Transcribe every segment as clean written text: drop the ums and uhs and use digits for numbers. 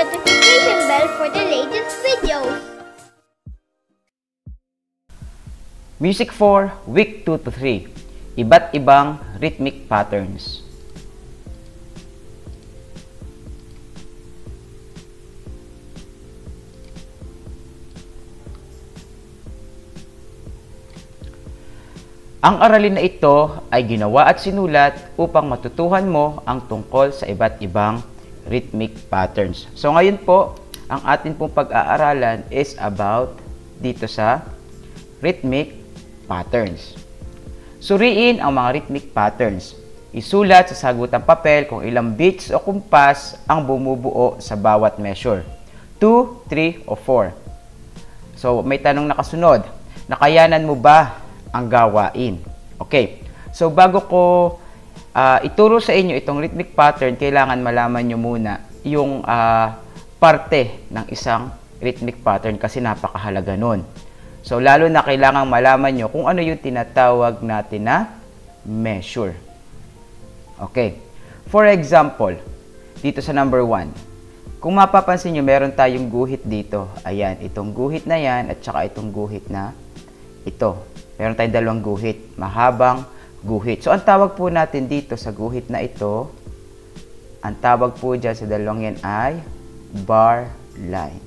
notification bell for the latest videos. Music 4, Week 2 to 3. Iba't ibang rhythmic patterns. Ang aralin na ito ay ginawa at sinulat upang matutuhan mo ang tungkol sa iba't ibang rhythmic patterns. So ngayon po, ang atin pong pag-aaralan is about dito sa rhythmic patterns. Suriin ang mga rhythmic patterns. Isulat sa sagutang papel kung ilang beats o kumpas ang bumubuo sa bawat measure. 2, 3, o 4. So may tanong na kasunod. Nakayanan mo ba ang gawain? Okay. So, bago ko ituro sa inyo itong rhythmic pattern, kailangan malaman nyo muna yung parte ng isang rhythmic pattern kasi napakahalaga nun. So, lalo na kailangan malaman nyo kung ano yung tinatawag natin na measure. Okay. For example, dito sa number 1, kung mapapansin nyo, meron tayong guhit dito. Ayan, itong guhit na yan at saka itong guhit na ito. Meron tayong dalawang guhit, mahabang guhit. So, ang tawag po natin dito sa guhit na ito, ang tawag po dyan sa dalawang yan ay bar line.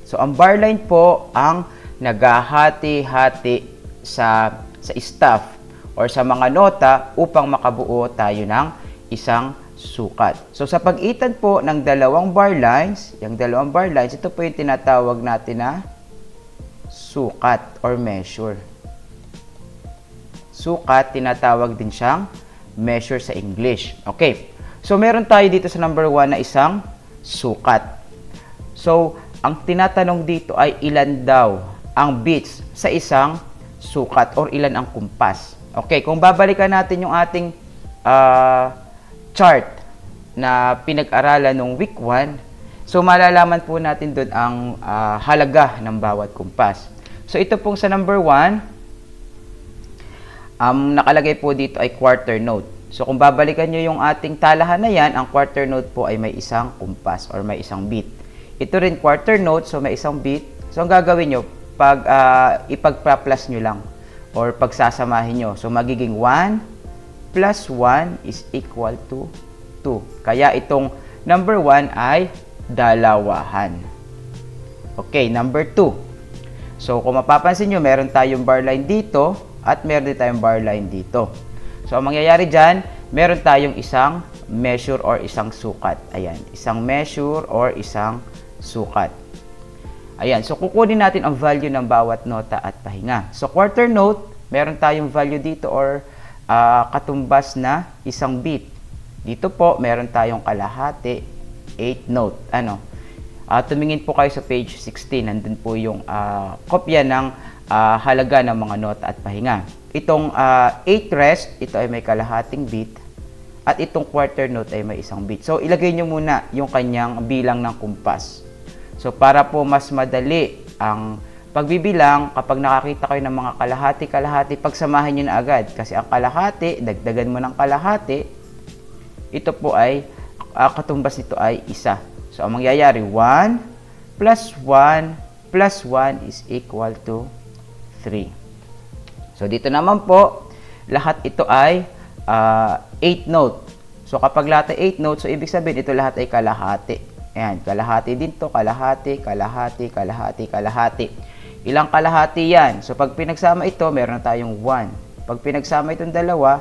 So, ang bar line po ang naghahati-hati sa staff or sa mga nota upang makabuo tayo ng isang sukat. So, sa pagitan po ng dalawang bar lines, yung dalawang bar lines, ito po yung tinatawag natin na sukat or measure. Sukat, tinatawag din siyang measure sa English. Okay. So, meron tayo dito sa number 1 na isang sukat. So, ang tinatanong dito ay ilan daw ang beats sa isang sukat or ilan ang kumpas. Okay. Kung babalikan natin yung ating chart na pinag-aralan nung week 1, so malalaman po natin doon ang halaga ng bawat kumpas. So, ito pong sa number 1, nakalagay po dito ay quarter note. So, kung babalikan nyo yung ating talahan na yan, ang quarter note po ay may isang kumpas or may isang beat. Ito rin quarter note, so may isang beat. So, ang gagawin nyo, pag ipagpa-plus nyo lang or pagsasamahin nyo. So, magiging 1 plus 1 is equal to 2. Kaya itong number 1 ay dalawahan. Okay, number 2. So, kung mapapansin nyo, meron tayong bar line dito at meron din tayong bar line dito. So, ang mangyayari dyan, meron tayong isang measure or isang sukat. Ayan, isang measure or isang sukat. Ayan, so kukunin natin ang value ng bawat nota at pahinga. So, quarter note, meron tayong value dito or katumbas na isang beat. Dito po, meron tayong kalahati, 8 note. Tumingin po kayo sa page 16. Nandun po yung kopya ng halaga ng mga nota at pahinga. Itong 8 rest, ito ay may kalahating beat. At itong quarter note ay may isang beat. So, ilagay nyo muna yung kanyang bilang ng kumpas. So, para po mas madali ang pagbibilang, kapag nakakita kayo ng mga kalahati-kalahati, pagsamahin nyo na agad. Kasi ang kalahati, dagdagan mo ng kalahati, ito po ay, katumbas nito ay isa. So, ang mangyayari, 1 plus 1 plus 1 is equal to 3. So, dito naman po, lahat ito ay 8 note. So, kapag lahat ay 8 note, so ibig sabihin, ito lahat ay kalahati. Ayan, kalahati din to, kalahati, kalahati, kalahati, kalahati. Ilang kalahati yan? So, pag pinagsama ito, meron na tayong 1. Pag pinagsama itong dalawa,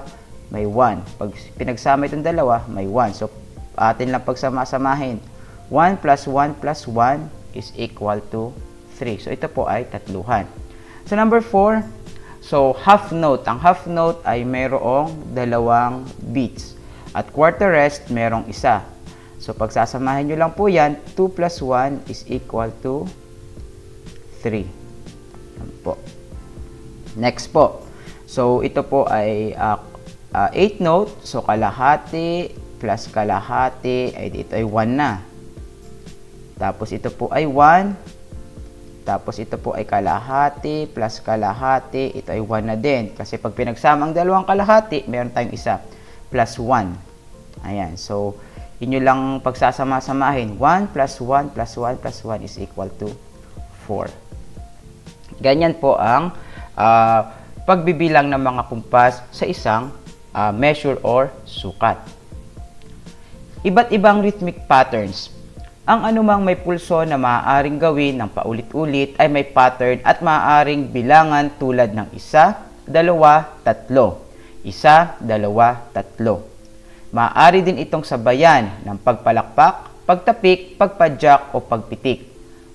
may 1. Pag pinagsama itong dalawa, may 1. So, atin lang pagsama-samahin. 1 plus 1 plus 1 is equal to 3. So, ito po ay tatluhan. So, number 4, so half note. Ang half note ay mayroong dalawang beats. At quarter rest, mayroong isa. So, pagsasamahin nyo lang po yan, 2 plus 1 is equal to 3. Yan po. Next po. So, ito po ay 8 note. So, kalahati plus kalahati, ay dito ay 1 na. Tapos ito po ay 1. Tapos ito po ay kalahati plus kalahati. Ito ay 1 na din. Kasi pag pinagsama ang dalawang kalahati, meron tayong isa. Plus 1. Ayan. So, inyo lang pagsasama-samahin. 1 plus 1 plus 1 plus 1 is equal to 4. Ganyan po ang pagbibilang ng mga kumpas sa isang measure or sukat. Iba't ibang rhythmic patterns. Ang anumang may pulso na maaaring gawin ng paulit-ulit ay may pattern at maaaring bilangan tulad ng 1, 2, 3. 1, 2, 3. Maaari din itong sabayan ng pagpalakpak, pagtapik, pagpadyak o pagpitik.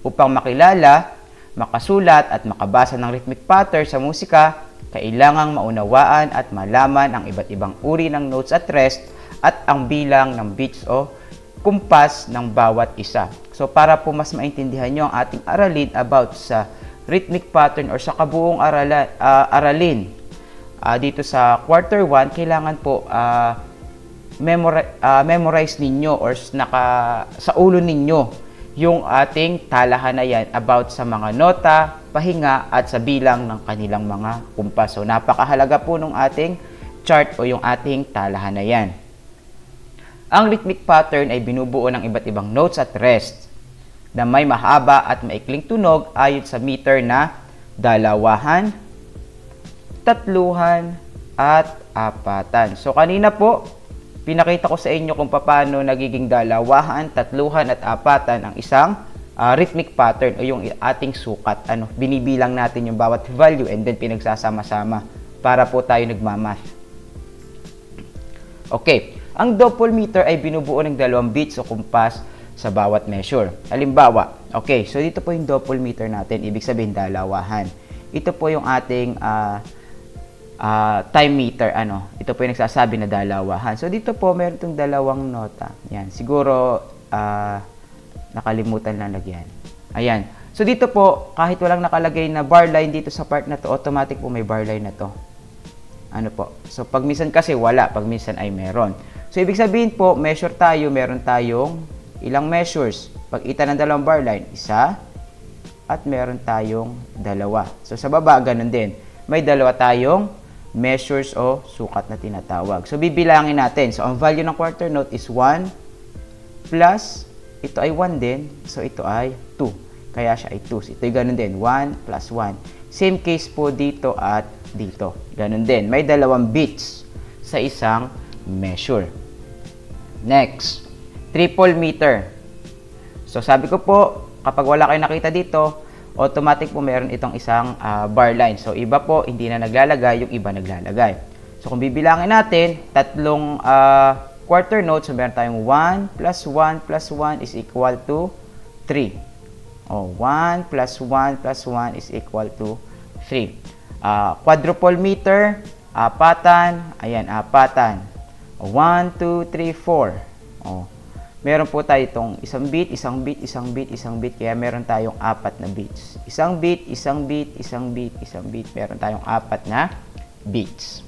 Upang makilala, makasulat at makabasa ng rhythmic pattern sa musika, kailangang maunawaan at malaman ang iba't ibang uri ng notes at rest at ang bilang ng beats o kumpas ng bawat isa. So para po mas maintindihan nyo ang ating aralin about sa rhythmic pattern or sa kabuong aralin dito sa quarter 1, kailangan po memorize ninyo or sa ulo ninyo yung ating talahanayan about sa mga nota, pahinga at sa bilang ng kanilang mga kumpas. So napakahalaga po ng ating chart o yung ating talahanayan. Ang rhythmic pattern ay binubuo ng iba't ibang notes at rest na may mahaba at maikling tunog ayon sa meter na 2, 3 at 4. So kanina po, pinakita ko sa inyo kung paano nagiging 2, 3 at 4 ang isang rhythmic pattern o yung ating sukat. Binibilang natin yung bawat value and then pinagsasama-sama para po tayo nagmamath. Okay. Ang double meter ay binubuo ng 2 beats o kumpas sa bawat measure. Halimbawa, okay, so dito po yung double meter natin, ibig sabihin dalawahan. Ito po yung ating time meter, ito po yung nagsasabi na dalawahan. So dito po meron itong 2 nota. Yan, siguro nakalimutan lang lagyan. Ayan. So dito po, kahit walang nakalagay na bar line dito sa part na to, automatic po may bar line na to. So pag minsan kasi wala, pag minsan ay meron. So, ibig sabihin po, measure tayo, meron tayong ilang measures. Pag-ita ng 2 bar line, 1 at meron tayong 2. So, sa baba, ganun din. May 2 tayong measures o sukat na tinatawag. So, bibilangin natin. So, ang value ng quarter note is 1 plus, ito ay 1 din. So, ito ay 2. Kaya siya ay 2. So, ito ay ganun din. 1 plus 1. Same case po dito at dito. Ganun din. May 2 beats sa isang measure. Next, triple meter. So, sabi ko po, kapag wala kayo nakita dito, automatic po meron itong isang bar line. So, iba po, hindi na naglalagay, yung iba naglalagay. So, kung bibilangin natin, 3 quarter notes, so meron tayong 1 plus 1 plus 1 is equal to 3. 1 plus 1 plus 1 is equal to 3. Quadruple meter, apatan, ayan, apatan. 1, 2, 3, 4. Meron po tayo itong isang beat, isang beat, isang beat, isang beat. Kaya meron tayong 4 na beats. Isang beat, isang beat, isang beat, isang beat. Meron tayong 4 na beats.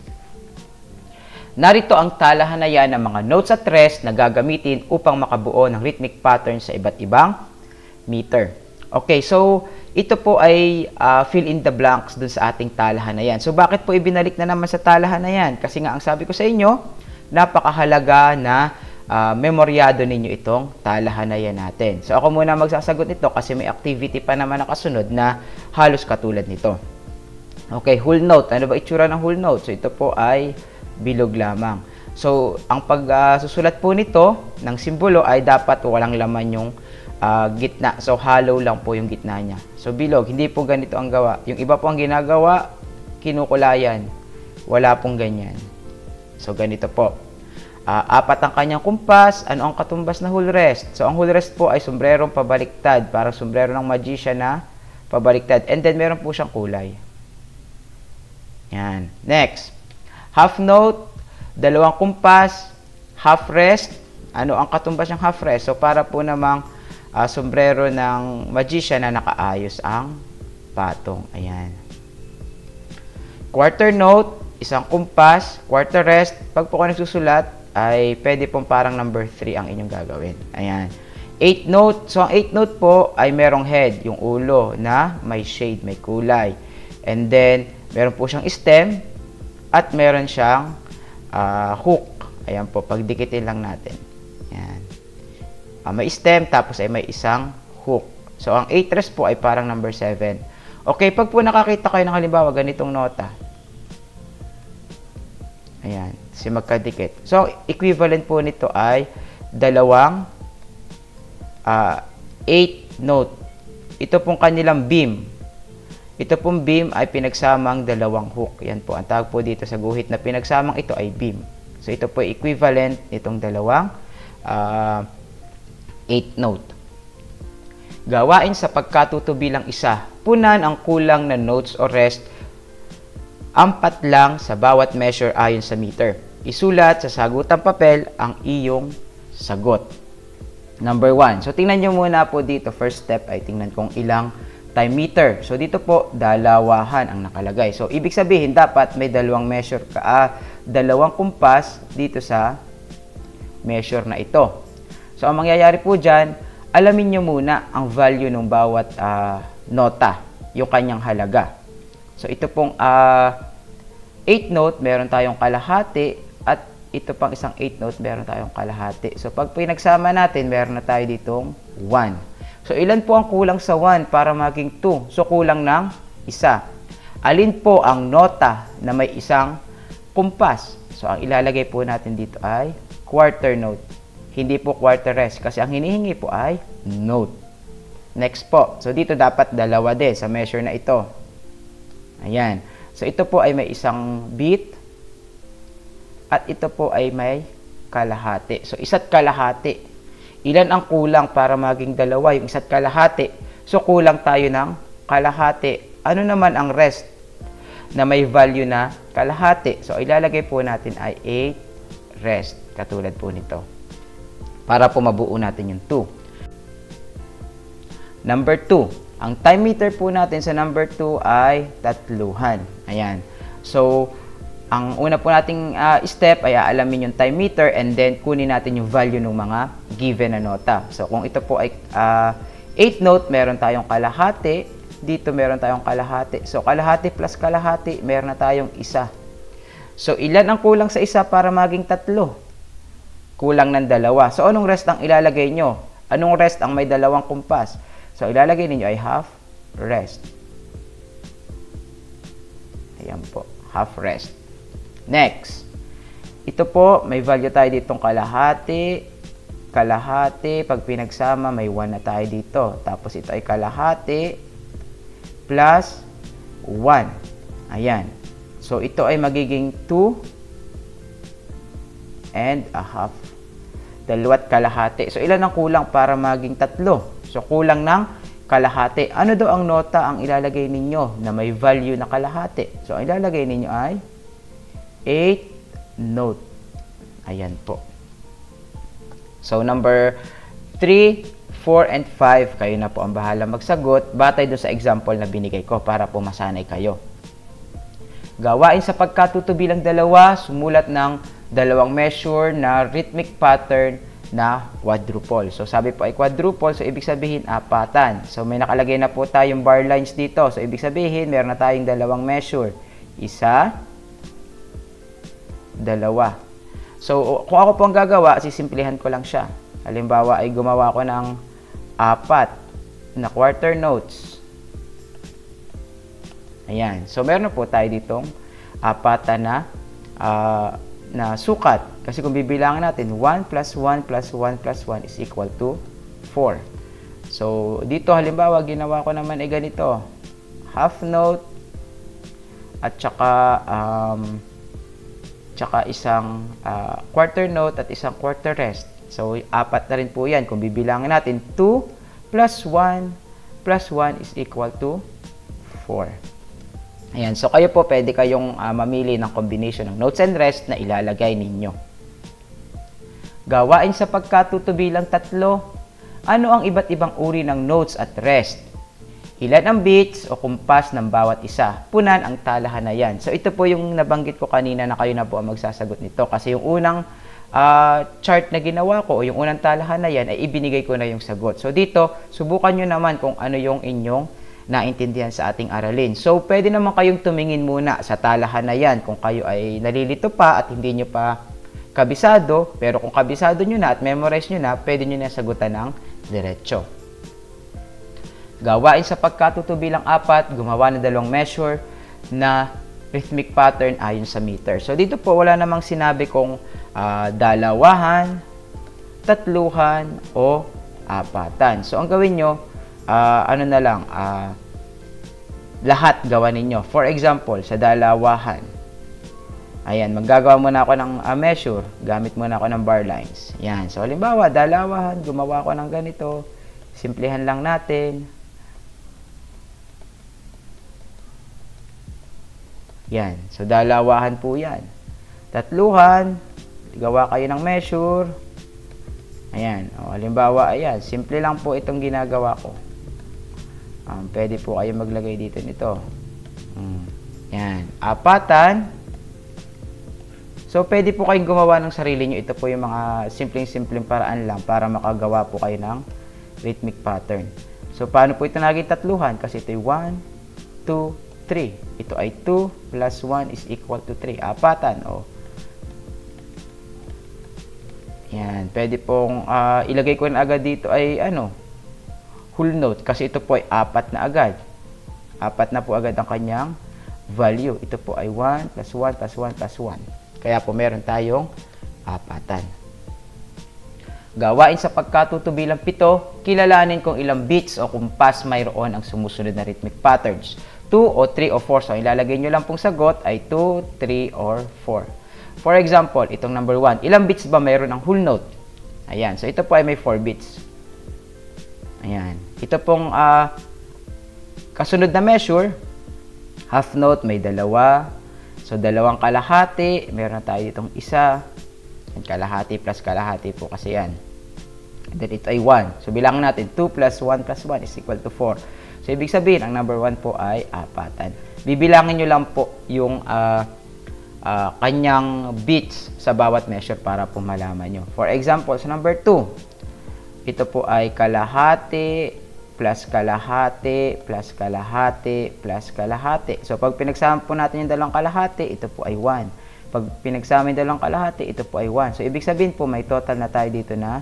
Narito ang talahanayan ng mga notes at rest na gagamitin upang makabuo ng rhythmic pattern sa iba't ibang meter. Okay, so ito po ay fill in the blanks dun sa ating talahanayan. So bakit po ibinalik na naman sa talahanayan? Kasi nga ang sabi ko sa inyo, napakahalaga na memoryado ninyo itong talahanayan natin. So ako muna magsasagot nito kasi may activity pa naman nakasunod na halos katulad nito. Okay, whole note. Ano ba itsura ng whole note? So ito po ay bilog lamang. So ang pagsusulat po nito ng simbolo ay dapat walang laman yung gitna. So hollow lang po yung gitna niya. So bilog, hindi po ganito ang gawa. Yung iba po ang ginagawa, kinukulayan. Wala pong ganyan. So, ganito po. 4 ang kanyang kumpas. Ano ang katumbas na whole rest? So, ang whole rest po ay sombrerong pabaliktad. Parang sombrero ng magician na pabaliktad. And then, meron po siyang kulay. Yan. Next. Half note, 2 kumpas, half rest. Ano ang katumbas ng half rest? So, para po namang sombrero ng magician na nakaayos ang patong. Ayan. Quarter note, isang kumpas, quarter rest. Pag po kayo nagsusulat, ay pwede pong parang number 3 ang inyong gagawin. Ayan. 8 note. So, ang 8 note po ay merong head, yung ulo na may shade, may kulay. And then, meron po siyang stem at meron siyang hook. Ayan po, pagdikitin lang natin. Ayan. may stem, tapos ay may isang hook. So, ang 8 rest po ay parang number 7. Okay, pag po nakakita kayo ng halimbawa, ganitong nota. Ayan, kasi magkadikit. So, equivalent po nito ay dalawang 8 note. Ito pong kanilang beam. Ito pong beam ay pinagsamang dalawang hook. Yan po, ang tawag po dito sa guhit na pinagsamang ito ay beam. So, ito po equivalent nitong dalawang 8 note. Gawain sa pagkatutubilang isa. Punan ang kulang na notes o rest. Ampat lang sa bawat measure ayon sa meter. Isulat sa sagutang papel ang iyong sagot. Number 1. So, tingnan nyo muna po dito. First step ay tingnan kung ilang time meter. So, dito po, dalawahan ang nakalagay. So, ibig sabihin, dapat may dalawang measure dalawang kumpas dito sa measure na ito. So, ang mangyayari po dyan, alamin nyo muna ang value ng bawat nota, yung kanyang halaga. So, ito pong 8 note, meron tayong kalahati, at ito pang isang 8 note, meron tayong kalahati. So, pag pinagsama natin, meron na tayo ditong 1. So, ilan po ang kulang sa 1 para maging 2? So, kulang ng isa. Alin po ang nota na may isang kumpas? So, ang ilalagay po natin dito ay quarter note. Hindi po quarter rest kasi ang hinihingi po ay note. Next po. So, dito dapat dalawa din sa measure na ito. Ayan. So, ito po ay may isang beat at ito po ay may kalahati. So, isa't kalahati. Ilan ang kulang para maging dalawa? Yung isa't kalahati. So, kulang tayo ng kalahati. Ano naman ang rest na may value na kalahati? So, ilalagay po natin ay 8 rest. Katulad po nito. Para po mabuo natin yung 2. Number 2. Ang time meter po natin sa number 2 ay tatluhan. Ayan. So, ang una po nating step ay aalamin yung time meter and then kunin natin yung value ng mga given na nota. So, kung ito po ay 8 note, meron tayong kalahati. Dito meron tayong kalahati. So, kalahati plus kalahati, meron na tayong isa. So, ilan ang kulang sa isa para maging tatlo? Kulang ng dalawa. So, anong rest ang ilalagay nyo? Anong rest ang may dalawang kumpas? So, ilalagay ninyo ay half rest. Ayan po, half rest. Next, ito po, may value tayo ditong kalahati. Kalahati, pag pinagsama, may 1 na tayo dito. Tapos ito ay kalahati plus 1. Ayan. So, ito ay magiging 2 and a half. Dalawat kalahati. So, ilan ang kulang para maging tatlo? So, kulang ng kalahati. Ano daw ang nota ang ilalagay ninyo na may value na kalahati? So, ang ilalagay ninyo ay 8 note. Ayan po. So, number 3, 4, and 5, kayo na po ang bahala magsagot batay doon sa example na binigay ko para po masanay kayo. Gawain sa pagkatutubilang dalawa, sumulat ng dalawang measure na rhythmic pattern na quadruple. So, sabi po ay quadruple, so ibig sabihin apatan. So, may nakalagay na po tayong bar lines dito. So, ibig sabihin, meron na tayong dalawang measure. Isa, dalawa. So, kung ako po ang gagawa, sisimplihan ko lang siya. Halimbawa, ay gumawa ko ng 4 na quarter notes. Ayan. So, meron po tayo ditong 4 na sukat. Kasi kung bibilangan natin, 1 plus 1 plus 1 plus 1 is equal to 4. So, dito halimbawa, ginawa ko naman ay ganito. Half note at tsaka isang quarter note at isang quarter rest. So, 4 na rin po yan. Kung bibilangin natin, 2 plus 1 plus 1 is equal to 4. Ayan. So, kayo po, pwede kayong mamili ng combination ng notes and rest na ilalagay ninyo. Gawain sa pagkatutubilang 3. Ano ang iba't ibang uri ng notes at rest? Ilan ang beats o kumpas ng bawat isa? Punan ang talahan na yan. So, ito po yung nabanggit ko kanina na kayo na po ang magsasagot nito. Kasi yung unang chart na ginawa ko o yung unang talahan na yan ay ibinigay ko na yung sagot. So, dito, subukan nyo naman kung ano yung inyong naintindihan sa ating aralin. So, pwede naman kayong tumingin muna sa talahan na yan kung kayo ay nalilito pa at hindi nyo pa kabisado, pero kung kabisado nyo na at memorize nyo na, pwede nyo na sagutan ng diretso. Gawain sa pagkatutubilang 4, gumawa ng 2 measure na rhythmic pattern ayon sa meter. So, dito po, wala namang sinabi kung dalawahan, tatluhan, o apatan. So, ang gawin nyo, lahat gawa ninyo. For example, sa dalawahan, ayan, maggagawa muna ako ng measure. Gamit muna ako ng bar lines. Yan. So, halimbawa, dalawahan, gumawa ako ng ganito. Simplihan lang natin. Yan. So, dalawahan po yan. Tatluhan, gawa kayo ng measure. Ayan. O, halimbawa, ayan. Simple lang po itong ginagawa ko. Pwede po kayo maglagay dito nito. Yan. Apatan. So, pwede po kayong gumawa ng sarili nyo. Ito po yung mga simpleng-simpleng paraan lang para makagawa po kayo ng rhythmic pattern. So, paano po ito naging tatluhan? Kasi ito ay 1, 2, 3. Ito ay 2 plus 1 is equal to 3. Apatan, o. Yan. Pwede pong ilagay ko na agad dito ay whole note. Kasi ito po ay 4 na agad. 4 na po agad ang kanyang value. Ito po ay 1 plus 1 plus 1 plus 1. Kaya po meron tayong apatan. Gawain sa pagkatutubilang 7, kilalanin kung ilang beats o kumpas mayroon ang sumusunod na rhythmic patterns. 2 o 3 o 4. So, ilalagay nyo lang pong sagot ay 2, 3, or 4. For example, itong number 1. Ilang beats ba mayroon ang whole note? Ayan. So, ito po ay may 4 beats. Ayan. Ito pong kasunod na measure, half note may 2. So, 2 kalahati. Meron tayo ditong 1. Kalahati plus kalahati po kasi yan. And then, ito ay 1. So, bilangin natin. 2 plus 1 plus 1 is equal to 4. So, ibig sabihin, ang number 1 po ay apatan. Bibilangin nyo lang po yung kanyang beats sa bawat measure para po malaman nyo. For example, sa number 2, ito po ay kalahati plus kalahati plus kalahati plus kalahati. So, pag pinagsama po natin yung 2 kalahati, ito po ay 1. Pag pinagsama yung 2 kalahati, ito po ay 1. So, ibig sabihin po, may total na tayo dito na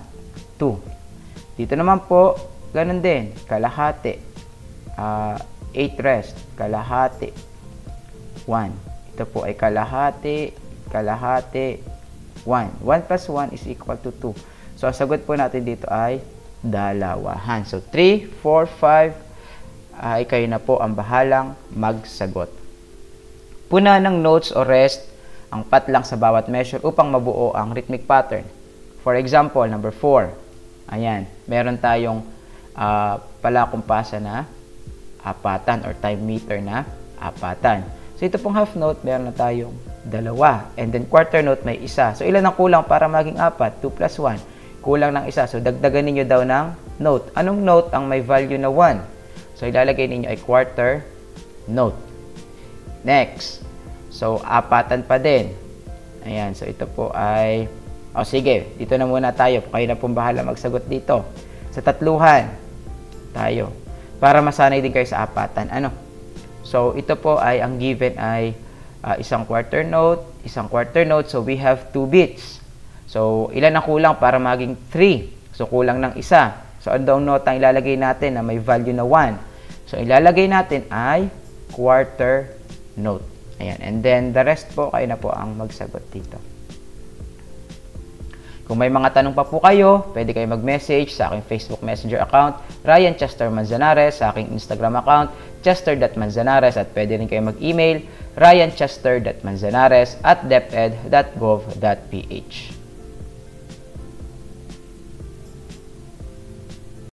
2. Dito naman po, ganun din, kalahati. 8 rest, kalahati, 1. Ito po ay kalahati, kalahati, 1. 1 plus 1 is equal to 2. So, ang sagot po natin dito ay dalawahan. So, 3, 4, 5, ay kayo na po ang bahalang magsagot. Puna ng notes o rest ang patlang sa bawat measure upang mabuo ang rhythmic pattern. For example, number 4. Ayan, meron tayong palakumpasa na apatan or time meter na apatan. So, ito pong half note, meron na tayong 2. And then, quarter note may 1. So, ilan ang kulang para maging 4? 2 plus 1. Kulang ng 1. So, dagdagan ninyo daw ng note. Anong note ang may value na 1? So, ilalagay ninyo ay quarter note. Next. So, apatan pa din. Ayan. So, ito po ay... O, sige. Dito na muna tayo. Kayo na pong bahala magsagot dito. Sa tatluhan. Tayo. Para masanay din kayo sa apatan. So, ito po ay, ang given ay isang quarter note, isang quarter note. So, we have 2 beats. So, ilan ang kulang para maging 3? So, kulang ng 1. So, ang note ang ilalagay natin na may value na 1. So, ilalagay natin ay quarter note. Ayan. And then, the rest po, kayo na po ang magsagot dito. Kung may mga tanong pa po kayo, pwede kayo mag-message sa aking Facebook Messenger account, Ryan Chester Manzanares, sa aking Instagram account, chester.manzanares, at pwede rin kayo mag-email, ryanchester.manzanares@deped.gov.ph.